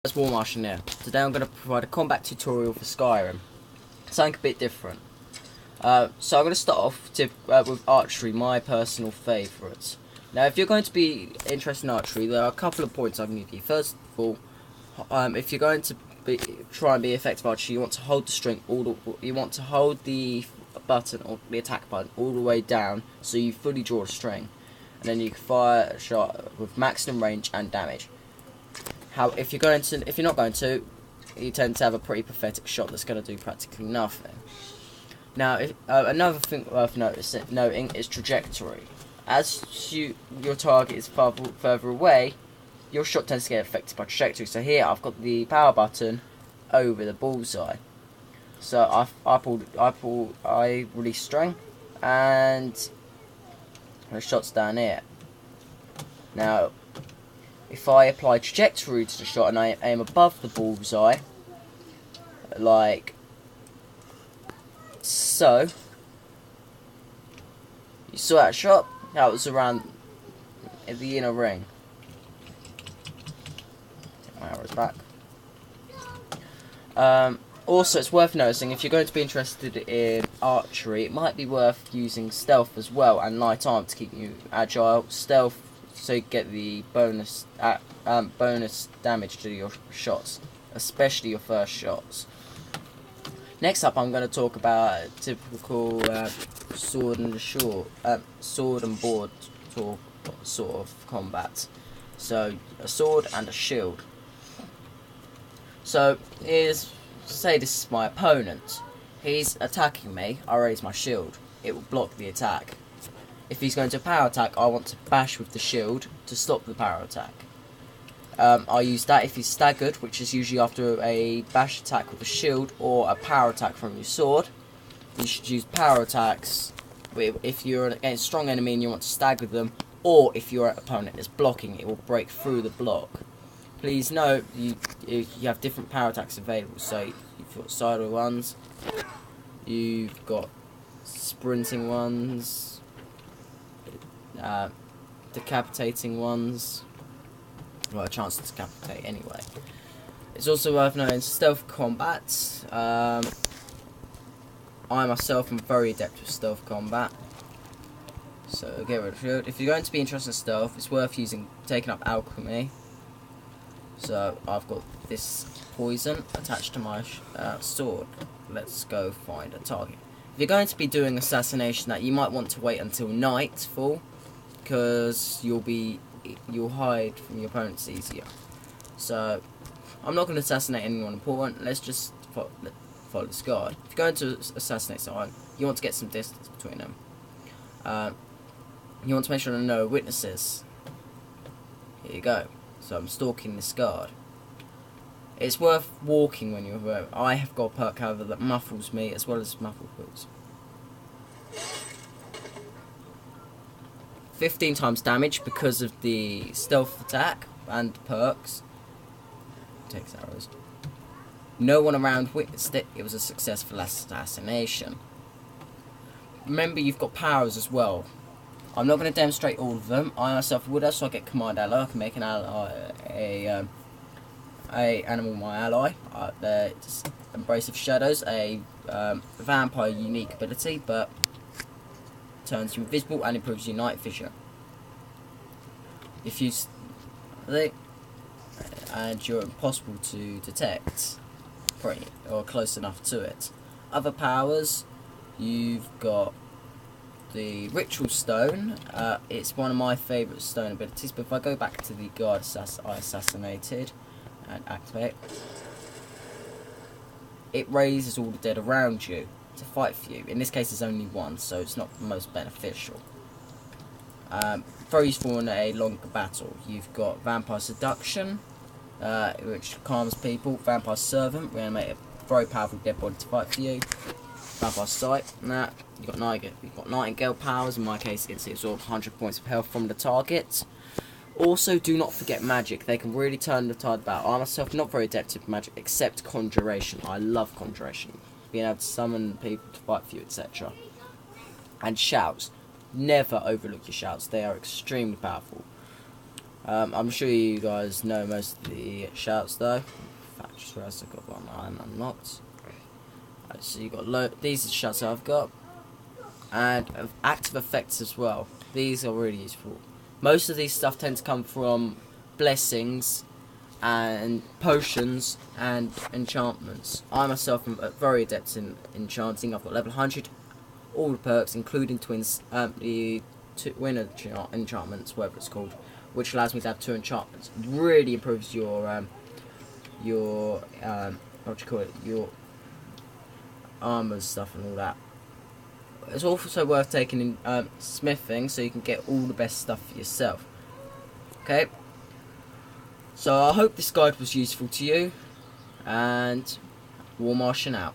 It's War Martian here. Today I'm going to provide a combat tutorial for Skyrim. Something a bit different. So I'm going to start off with archery, my personal favourite. Now, if you're going to be interested in archery, there are a couple of points I can give you. First of all, if you're going to try and be effective archer, you want to hold the string you want to hold the button or the attack button all the way down, so you fully draw the string, and then you can fire a shot with maximum range and damage. If you're not going to, you tend to have a pretty pathetic shot that's going to do practically nothing. Now, another thing worth noting is trajectory. As your target is further away, your shot tends to get affected by trajectory. So here I've got the power button over the bullseye. So I release string, and the shot's down here. Now, if I apply trajectory to the shot and I aim above the bullseye, like so, you saw that shot? That was around the inner ring. Take my arrows back. Also, it's worth noticing, if you're going to be interested in archery, it might be worth using stealth as well and light arm to keep you agile. Stealth, so you get the bonus damage to your shots, especially your first shots. Next up, I'm going to talk about a typical sword and board sort of combat. So, a sword and a shield. So, say this is my opponent. He's attacking me. I raise my shield. It will block the attack. If he's going to power attack, I want to bash with the shield to stop the power attack. I use that if he's staggered, which is usually after a bash attack with a shield or a power attack from your sword. You should use power attacks if you're against a strong enemy and you want to stagger them, or if your opponent is blocking, it will break through the block. Please note, you have different power attacks available. So you've got sideways ones, you've got sprinting ones, decapitating ones. Well, a chance to decapitate anyway. It's also worth noting stealth combat. I myself am very adept with stealth combat. So get rid of shield. If you're going to be interested in stealth, it's worth taking up alchemy. So I've got this poison attached to my sword. Let's go find a target. If you're going to be doing assassination, that you might want to wait until nightfall, because you'll hide from your opponents easier. So I'm not going to assassinate anyone important. Let's just follow this guard. If you're going to assassinate someone, you want to get some distance between them. You want to make sure there are no witnesses. Here you go. So I'm stalking this guard. It's worth walking when you're. I have got a perk, however, that muffles me as well as muffle kills. 15 times damage because of the stealth attack and perks. Takes arrows. No one around witnessed it. It was a successful assassination. Remember, you've got powers as well. I'm not going to demonstrate all of them. I myself would have, so I get command ally. I can make an ally a animal my ally. Embrace of Shadows, a vampire unique ability, but turns you invisible and improves your night vision. If you and you're impossible to detect, or close enough to it. Other powers, you've got the Ritual Stone. It's one of my favourite stone abilities, but if I go back to the guard I assassinated and activate, it raises all the dead around you to fight for you. In this case, there's only one, so it's not the most beneficial. Very useful in a longer battle. You've got Vampire Seduction, which calms people. Vampire Servant, reanimate a very powerful dead body to fight for you. Vampire Sight, you've got Nightingale powers. In my case, it's absorb 100 points of health from the target. Also, do not forget magic. They can really turn the tide about. I myself not very adept at magic, except conjuration. I love conjuration, being able to summon people to fight for you, etc. And shouts. Never overlook your shouts. They are extremely powerful. I'm sure you guys know most of the shouts though. Factory Rest, I've got one iron unlocked. Right, so you got these are the shouts I've got, and active effects as well. These are really useful. Most of these stuff tend to come from blessings and potions and enchantments. I myself am very adept in enchanting. I've got level 100, all the perks, including the twin enchantments, whatever it's called, which allows me to have 2 enchantments. Really improves your what do you call it, your armor stuff and all that. It's also worth taking in smithing, so you can get all the best stuff for yourself. Okay, so I hope this guide was useful to you, and War Martian out.